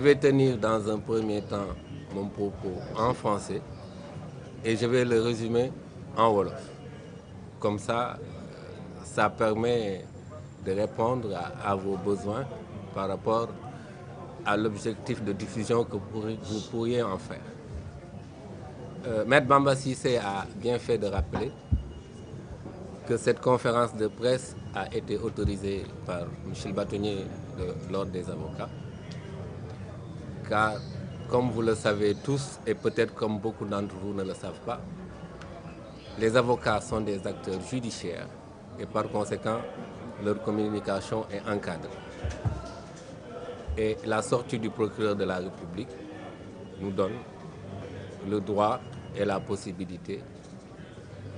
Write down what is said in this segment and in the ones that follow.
Je vais tenir dans un premier temps mon propos en français et je vais le résumer en wolof. Comme ça permet de répondre à vos besoins par rapport à l'objectif de diffusion que vous pourriez en faire. Maître Bamba Cissé a bien fait de rappeler que cette conférence de presse a été autorisée par Michel Bâtonnier de l'Ordre des avocats, car comme vous le savez tous, et peut-être comme beaucoup d'entre vous ne le savent pas, les avocats sont des acteurs judiciaires et par conséquent, leur communication est encadrée. Et la sortie du procureur de la République nous donne le droit et la possibilité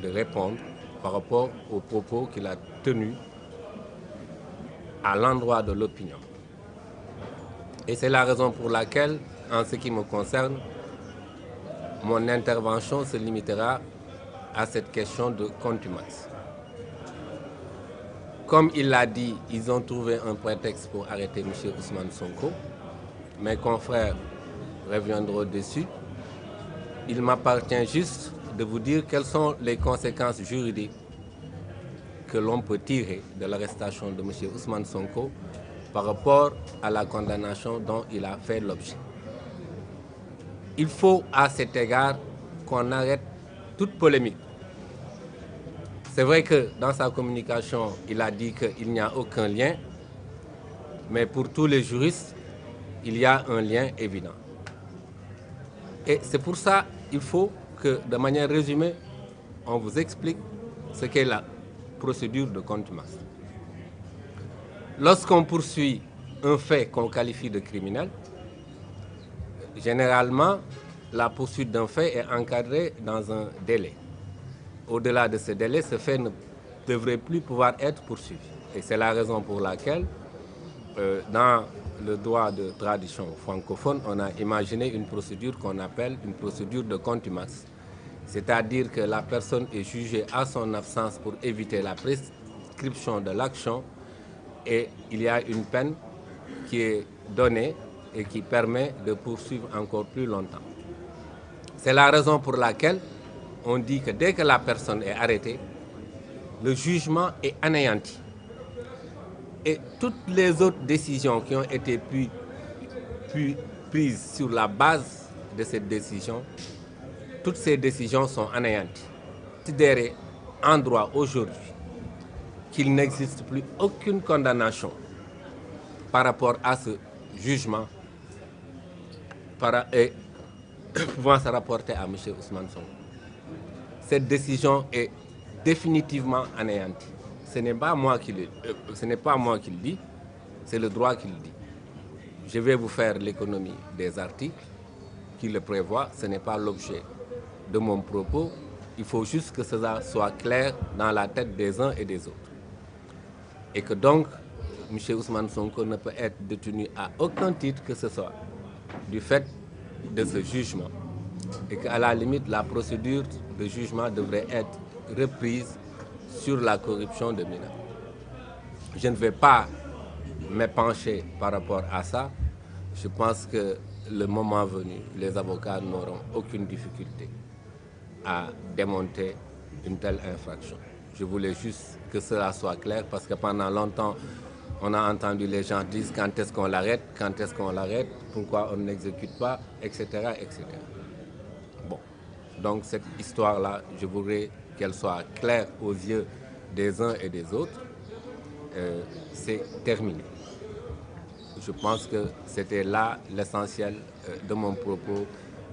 de répondre par rapport aux propos qu'il a tenus à l'endroit de l'opinion. Et c'est la raison pour laquelle, en ce qui me concerne, mon intervention se limitera à cette question de contumace. Comme il l'a dit, ils ont trouvé un prétexte pour arrêter M. Ousmane Sonko. Mes confrères reviendront dessus. Il m'appartient juste de vous dire quelles sont les conséquences juridiques que l'on peut tirer de l'arrestation de M. Ousmane Sonko par rapport à la condamnation dont il a fait l'objet. Il faut à cet égard qu'on arrête toute polémique. C'est vrai que dans sa communication, il a dit qu'il n'y a aucun lien, mais pour tous les juristes, il y a un lien évident. Et c'est pour ça qu'il faut que, de manière résumée, on vous explique ce qu'est la procédure de contumace. Lorsqu'on poursuit un fait qu'on qualifie de criminel, généralement, la poursuite d'un fait est encadrée dans un délai. Au-delà de ce délai, ce fait ne devrait plus pouvoir être poursuivi. Et c'est la raison pour laquelle, dans le droit de tradition francophone, on a imaginé une procédure qu'on appelle une procédure de contumace. C'est-à-dire que la personne est jugée à son absence pour éviter la prescription de l'action et il y a une peine qui est donnée et qui permet de poursuivre encore plus longtemps. C'est la raison pour laquelle on dit que dès que la personne est arrêtée, le jugement est anéanti. Et toutes les autres décisions qui ont été prises sur la base de cette décision, toutes ces décisions sont anéanties. Considérer en droit aujourd'hui qu'il n'existe plus aucune condamnation par rapport à ce jugement et pouvant se rapporter à M. Ousmane Sonko. Cette décision est définitivement anéantie. Ce n'est pas moi qui le dis, c'est le droit qui le dit. Je vais vous faire l'économie des articles qui le prévoient. Ce n'est pas l'objet de mon propos. Il faut juste que cela soit clair dans la tête des uns et des autres. Et que donc, M. Ousmane Sonko ne peut être détenu à aucun titre que ce soit du fait de ce jugement. Et qu'à la limite, la procédure de jugement devrait être reprise sur la corruption de mineurs. Je ne vais pas m'épancher par rapport à ça. Je pense que le moment venu, les avocats n'auront aucune difficulté à démonter une telle infraction. Je voulais juste que cela soit clair parce que pendant longtemps, on a entendu les gens dire quand est-ce qu'on l'arrête, pourquoi on n'exécute pas, etc., etc. Bon, donc cette histoire-là, je voudrais qu'elle soit claire aux yeux des uns et des autres. C'est terminé. Je pense que c'était là l'essentiel de mon propos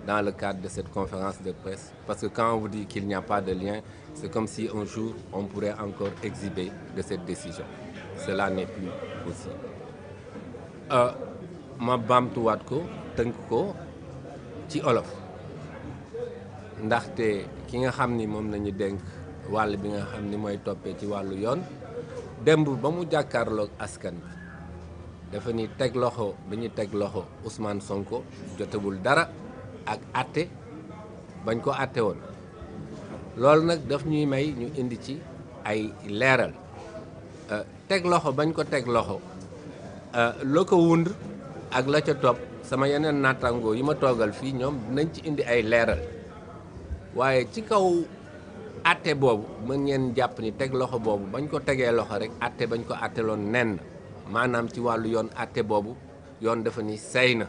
dans le cadre de cette conférence de presse. Parce que quand on vous dit qu'il n'y a pas de lien, c'est comme si un jour on pourrait encore exhiber de cette décision. Cela n'est plus possible. Ma baamtuwaat ko tënk ko ci olof ndaxte ki nga xam ni moom lañu dénk wàll bi nga xam ni mooy toppee ci wàllu yoon démb ba mu jàkkaarloog askan bi dafa ni teg loxo bi ñu teg loxo Ousmane Sonko jotewul dara ak àtte bañ ko àtte woon loolu nag daf ñuy may ñu indi ci ay leeral teg loxo bañ ko teg loxo la ko wund ak la ca topp sama yeneen naataangoo yi ma toogal fii ñoom dinañ ci indi ay leeral waaye ci kaw atte boobu mën ngeen jàpp ni teg loxo boobu bañ ko tegee loxo rek atte bañ ko atteloon nen maanaam ci wàllu yoon atte boobu yoon dafa ni say na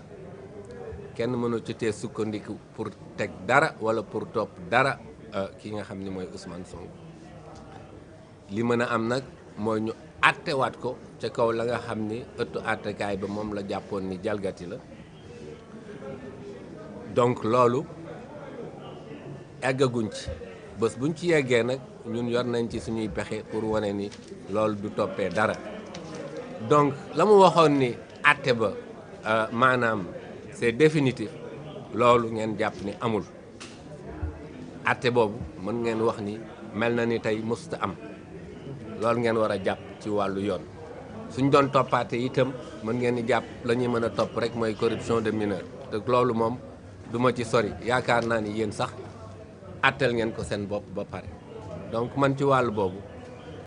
kenn mënu ci tee sukkandiku pour teg dara wala pour topp dara ki nga xam ni mooy Ousmane Sonko li mën a am nag mooy ñu attewaat ko ca kaw la nga xam ni ëttu attekaay ba moom la jàppoon ni jalgati la donc loolu eggaguñ ci bés buñ ci yeggee nag ñun yor nañ ci suñuy pexe pour wane ni loolu du toppee dara donc la mu waxoon ni atte ba maanaam c'est définitif loolu ngeen jàpp ni amul atte boobu mën ngeen wax ni mel na ni tey mësuta am loolu ngeen war a jàpp ci wàllu yoon suñ doon toppaate itam mën ngeen di jàpp la ñuy mën a topp rek mooy corruption de mineur te loolu moom du ma ci sori yaakaar naa ni yéen sax attel ngeen ko seen bopp ba pare donc man ci wàllu boobu